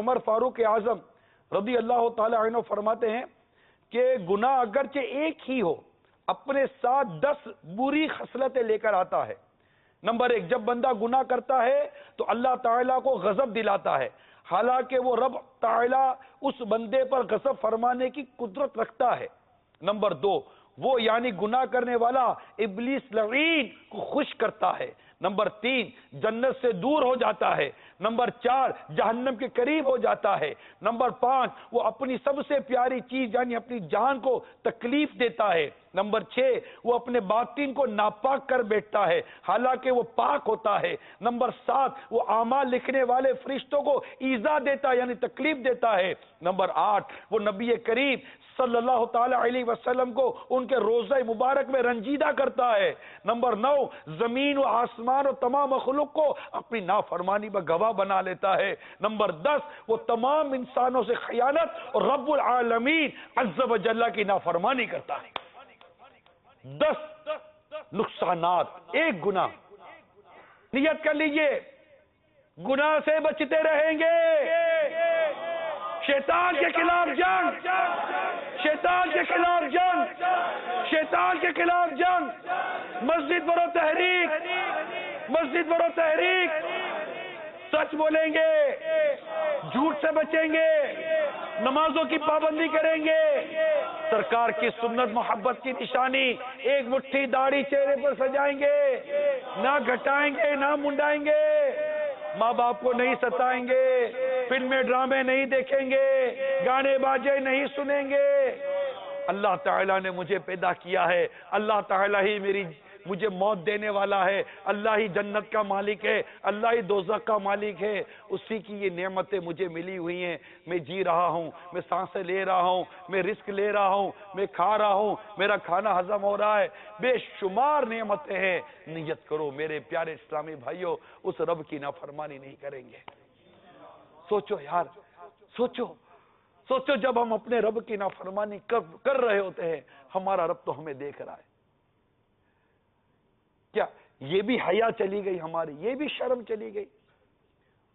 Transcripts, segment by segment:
عمر فاروق اعظم رضی اللہ تعالی عنہ فرماتے ہیں کہ گناہ اگرچہ ایک ہی ہو اپنے ساتھ 10 بری خصلتیں لے کر آتا ہے۔ نمبر 1، جب بندہ گناہ کرتا ہے تو اللہ تعالیٰ کو غضب دلاتا ہے، حالانکہ وہ رب تعالیٰ اس بندے پر غضب فرمانے کی قدرت رکھتا ہے۔ نمبر 2، وہ یعنی گناہ کرنے والا ابلیس لعین کو خوش کرتا ہے۔ نمبر 3، جنت سے دور ہو جاتا ہے۔ نمبر 4، جہنم کے قریب ہو جاتا ہے۔ نمبر 5، وہ اپنی سب سے پیاری چیز یعنی اپنی جان کو تکلیف دیتا ہے۔ نمبر 6، وہ اپنے باطن کو ناپاک کر بیٹھتا ہے حالانکہ وہ پاک ہوتا ہے۔ نمبر 7، وہ اعمال لکھنے والے فرشتوں کو ایذا دیتا ہے یعنی تکلیف دیتا ہے۔ نمبر 8، وہ نبی کریم صلی اللہ تعالی علیہ وسلم کو ان کے روضہ مبارک میں رنجیدہ کرتا ہے۔ نمبر 9، زمین و آسمان و تمام مخلوق کو اپنی نافرمانی پر گواہ بنا لیتا ہے۔ نمبر 10، وہ تمام انسانوں سے خیانت اور رب العالمین عز و جل کی نافرمانی کرتا ہے۔ 10 نقصانات ایک گناہ۔ نیت کر لیجئے گناہ سے بچتے رہیں گے، شیطان کے خلاف جنگ، شیطان کے خلاف جنگ، شیطان کے خلاف جنگ، مسجد برو تحریک، مسجد برو تحریک، سچ بولیں گے، جھوٹ سے بچیں گے، نمازوں کی پابندی کریں گے، سرکار کی سنت محبت کی نشانی ایک مٹھی داڑھی چہرے پر سجائیں گے، نہ گھٹائیں گے نہ منڈائیں گے، ماں باپ کو نہیں ستائیں گے، فلمیں ڈرامے نہیں دیکھیں گے، گانے باجے نہیں سنیں گے۔ اللہ تعالیٰ نے مجھے پیدا کیا ہے، اللہ تعالیٰ ہی مجھے موت دینے والا ہے، اللہ ہی جنت کا مالک ہے، اللہ ہی دوزخ کا مالک ہے، اسی کی یہ نعمتیں مجھے ملی ہوئی ہیں، میں جی رہا ہوں، میں سانسیں لے رہا ہوں، میں رزق لے رہا ہوں، میں کھا رہا ہوں، میرا کھانا ہضم ہو رہا ہے، بے شمار نعمتیں ہیں۔ نیت کرو میرے پیارے اسلامی بھائیوں، اس رب کی نافرمانی نہیں کریں گے۔ سوچو یار، سوچو جب ہم اپنے رب کی نافرمانی کر رہے ہوتے ہیں، ہمارا رب تو ہمیں دیکھ رہا ہے۔ کیا یہ بھی حیا چلی گئی ہماری، یہ بھی شرم چلی گئی؟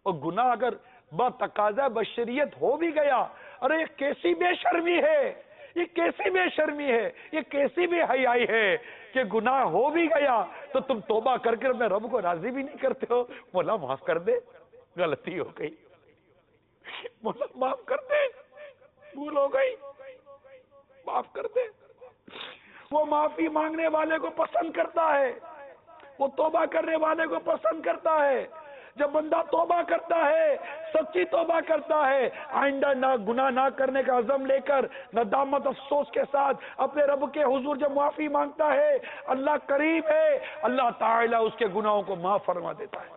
اور گناہ اگر بتقاضا بشریت ہو بھی گیا، ارے یہ کیسی بے شرمی ہے، یہ کیسی بے شرمی ہے، یہ کیسی بے حیائی ہے کہ گناہ ہو بھی گیا تو تم توبہ کر کے اپنے رب کو راضی بھی نہیں کرتے ہو۔ مولا معاف کر دے، غلطی ہو گئی، مولا معاف کر دے، بھول ہو گئی، معاف کر دے۔ وہ معافی مانگنے والے کو پسند کرتا ہے، وہ توبہ کرنے والے کو پسند کرتا ہے۔ جب بندہ توبہ کرتا ہے، سچی توبہ کرتا ہے، آئندہ نہ گناہ نہ کرنے کا عزم لے کر ندامت افسوس کے ساتھ اپنے رب کے حضور جب معافی مانگتا ہے، اللہ قریب ہے، اللہ تعالیٰ اس کے گناہوں کو معاف فرما دیتا ہے۔